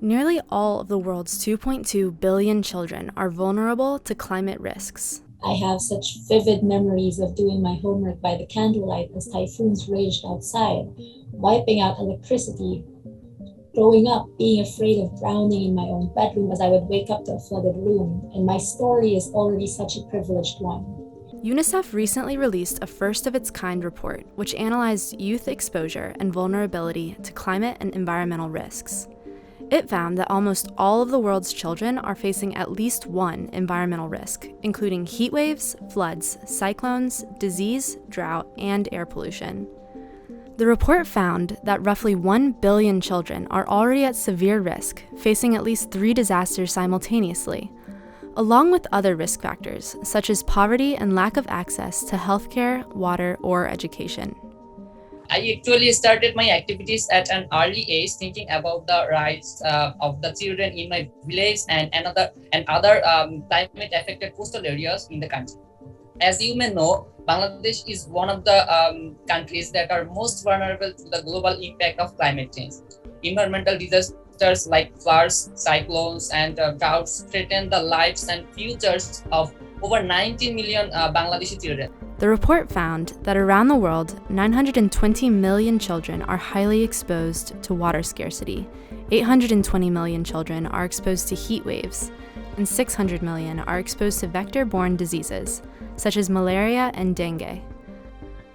Nearly all of the world's 2.2 billion children are vulnerable to climate risks. I have such vivid memories of doing my homework by the candlelight as typhoons raged outside, wiping out electricity. Growing up, being afraid of drowning in my own bedroom as I would wake up to a flooded room, and my story is already such a privileged one. UNICEF recently released a first-of-its-kind report which analyzed youth exposure and vulnerability to climate and environmental risks. It found that almost all of the world's children are facing at least one environmental risk, including heat waves, floods, cyclones, disease, drought, and air pollution. The report found that roughly 1 billion children are already at severe risk, facing at least 3 disasters simultaneously, along with other risk factors, such as poverty and lack of access to healthcare, water, or education. I actually started my activities at an early age, thinking about the rights of the children in my village and other climate-affected coastal areas in the country. As you may know, Bangladesh is one of the countries that are most vulnerable to the global impact of climate change. Environmental disasters like floods, cyclones, and droughts threaten the lives and futures of over 19 million Bangladeshi children. The report found that around the world, 920 million children are highly exposed to water scarcity, 820 million children are exposed to heat waves, and 600 million are exposed to vector-borne diseases, such as malaria and dengue.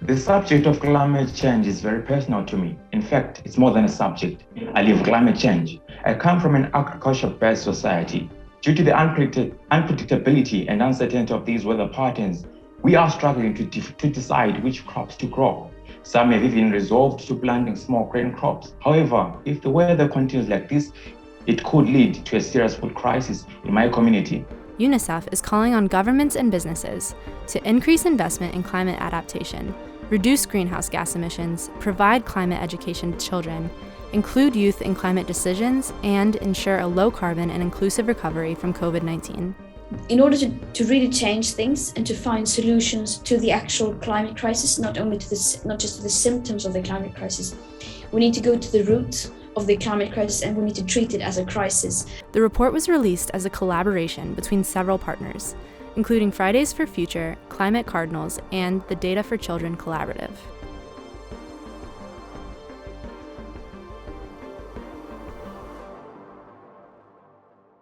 The subject of climate change is very personal to me. In fact, it's more than a subject. I live climate change. I come from an agriculture-based society. Due to the unpredictability and uncertainty of these weather patterns, we are struggling to decide which crops to grow. Some have even resolved to planting small grain crops. However, if the weather continues like this, it could lead to a serious food crisis in my community. UNICEF is calling on governments and businesses to increase investment in climate adaptation, reduce greenhouse gas emissions, provide climate education to children, include youth in climate decisions, and ensure a low-carbon and inclusive recovery from COVID-19. In order to really change things and to find solutions to the actual climate crisis, not just to the symptoms of the climate crisis, we need to go to the root of the climate crisis and we need to treat it as a crisis. The report was released as a collaboration between several partners, including Fridays for Future, Climate Cardinals, and the Data for Children Collaborative.